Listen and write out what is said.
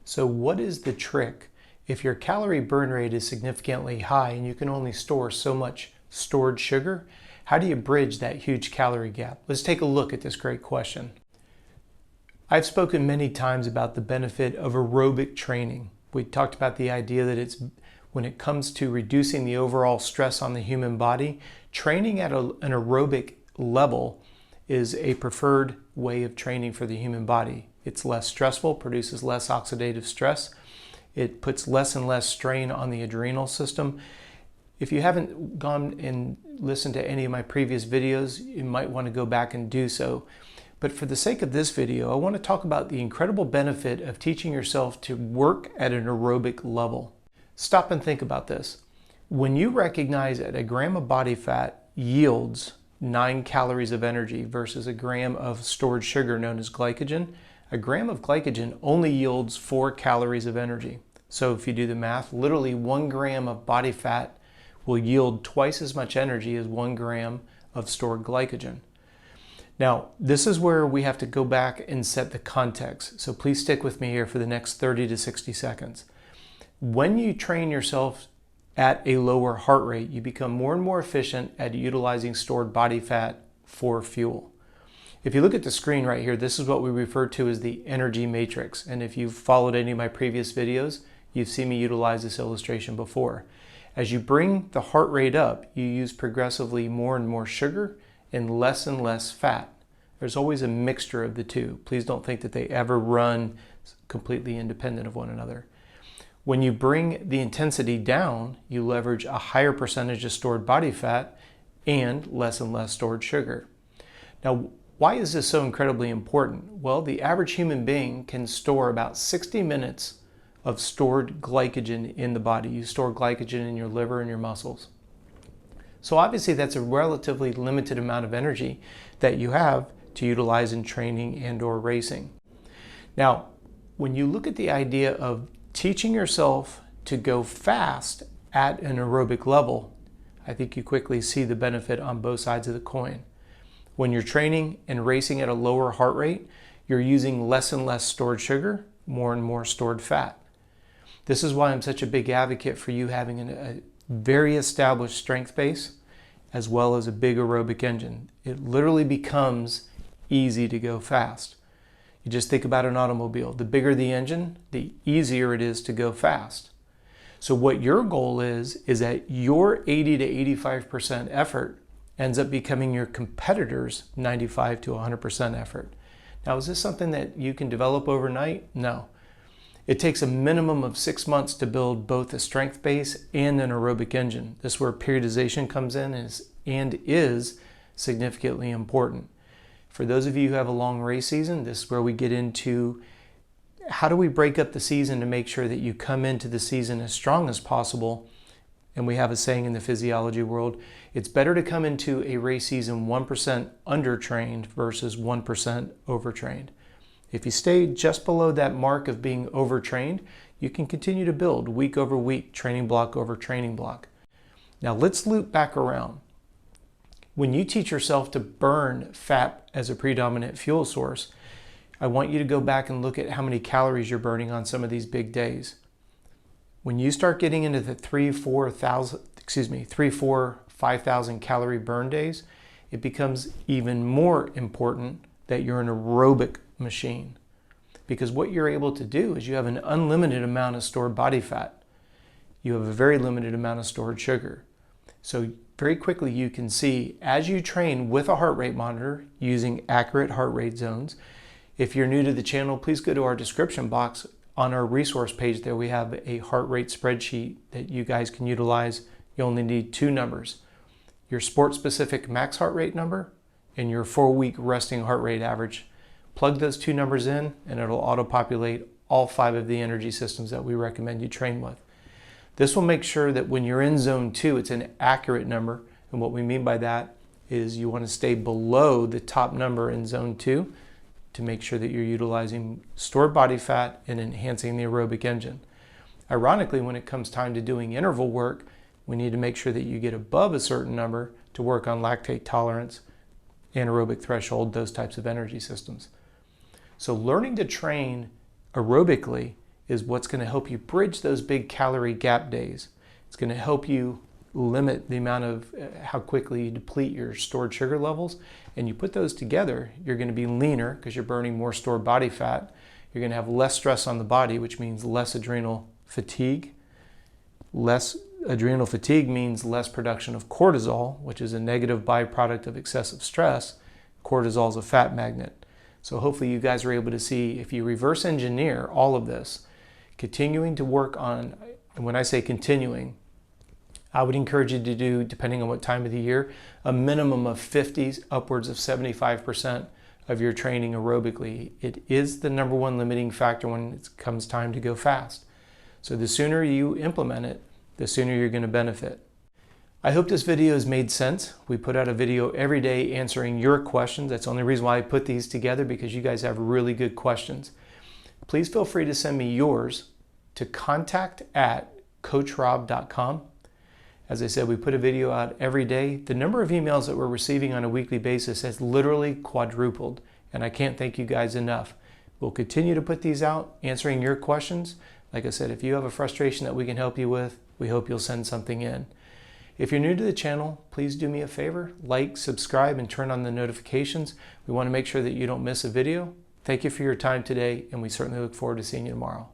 So what is the trick? If your calorie burn rate is significantly high and you can only store so much stored sugar, how do you bridge that huge calorie gap? Let's take a look at this great question. I've spoken many times about the benefit of aerobic training. We talked about the idea that when it comes to reducing the overall stress on the human body, training at an aerobic level is a preferred way of training for the human body. It's less stressful, produces less oxidative stress. It puts less and less strain on the adrenal system. If you haven't gone and listened to any of my previous videos, you might want to go back and do so. But for the sake of this video, I want to talk about the incredible benefit of teaching yourself to work at an aerobic level. Stop and think about this. When you recognize that a gram of body fat yields 9 calories of energy versus a gram of stored sugar known as glycogen, a gram of glycogen only yields 4 calories of energy. So if you do the math, literally 1 gram of body fat will yield twice as much energy as 1 gram of stored glycogen. Now, this is where we have to go back and set the context. So please stick with me here for the next 30 to 60 seconds. When you train yourself at a lower heart rate, you become more and more efficient at utilizing stored body fat for fuel. If you look at the screen right here, this is what we refer to as the energy matrix. And if you've followed any of my previous videos, you've seen me utilize this illustration before. As you bring the heart rate up, you use progressively more and more sugar and less fat. There's always a mixture of the two. Please don't think that they ever run completely independent of one another. When you bring the intensity down, you leverage a higher percentage of stored body fat and less stored sugar. Now, why is this so incredibly important? Well, the average human being can store about 60 minutes of stored glycogen in the body. You store glycogen in your liver and your muscles. So obviously that's a relatively limited amount of energy that you have to utilize in training and or racing. Now, when you look at the idea of teaching yourself to go fast at an aerobic level, I think you quickly see the benefit on both sides of the coin. When you're training and racing at a lower heart rate, you're using less and less stored sugar, more and more stored fat. This is why I'm such a big advocate for you having a very established strength base as well as a big aerobic engine. It literally becomes easy to go fast. You just think about an automobile. The bigger the engine, the easier it is to go fast. So what your goal is that your 80 to 85% effort ends up becoming your competitor's 95 to 100% effort. Now, is this something that you can develop overnight? No. It takes a minimum of 6 months to build both a strength base and an aerobic engine. This is where periodization comes in and is significantly important. For those of you who have a long race season, this is where we get into how do we break up the season to make sure that you come into the season as strong as possible. And we have a saying in the physiology world, it's better to come into a race season 1% undertrained versus 1% overtrained. If you stay just below that mark of being overtrained, you can continue to build week over week, training block over training block. Now let's loop back around. When you teach yourself to burn fat as a predominant fuel source, I want you to go back and look at how many calories you're burning on some of these big days. When you start getting into the 5,000 calorie burn days, it becomes even more important that you're an aerobic machine. Because what you're able to do is you have an unlimited amount of stored body fat. You have a very limited amount of stored sugar. So very quickly you can see as you train with a heart rate monitor using accurate heart rate zones. If you're new to the channel, please go to our description box. On our resource page there we have a heart rate spreadsheet that you guys can utilize. You only need 2 numbers. Your sport-specific max heart rate number and your 4-week resting heart rate average. Plug those 2 numbers in and it'll auto-populate all 5 of the energy systems that we recommend you train with. This will make sure that when you're in zone 2, it's an accurate number. And what we mean by that is you want to stay below the top number in zone 2 to make sure that you're utilizing stored body fat and enhancing the aerobic engine. Ironically, when it comes time to doing interval work, we need to make sure that you get above a certain number to work on lactate tolerance, anaerobic threshold, those types of energy systems. So learning to train aerobically is what's going to help you bridge those big calorie gap days. It's going to help you limit the amount of how quickly you deplete your stored sugar levels. And you put those together, you're going to be leaner because you're burning more stored body fat. You're going to have less stress on the body, which means less adrenal fatigue. Less adrenal fatigue means less production of cortisol, which is a negative byproduct of excessive stress. Cortisol is a fat magnet. So hopefully you guys are able to see, if you reverse engineer all of this, continuing to work on, and when I say continuing, I would encourage you to do, depending on what time of the year, a minimum of 50, upwards of 75% of your training aerobically. It is the number one limiting factor when it comes time to go fast. So the sooner you implement it, the sooner you're going to benefit. I hope this video has made sense. We put out a video every day answering your questions. That's the only reason why I put these together, because you guys have really good questions. Please feel free to send me yours to contact@coachrob.com. As I said, we put a video out every day. The number of emails that we're receiving on a weekly basis has literally quadrupled, and I can't thank you guys enough. We'll continue to put these out, answering your questions. Like I said, if you have a frustration that we can help you with, we hope you'll send something in. If you're new to the channel, please do me a favor, like, subscribe, and turn on the notifications. We want to make sure that you don't miss a video. Thank you for your time today, and we certainly look forward to seeing you tomorrow.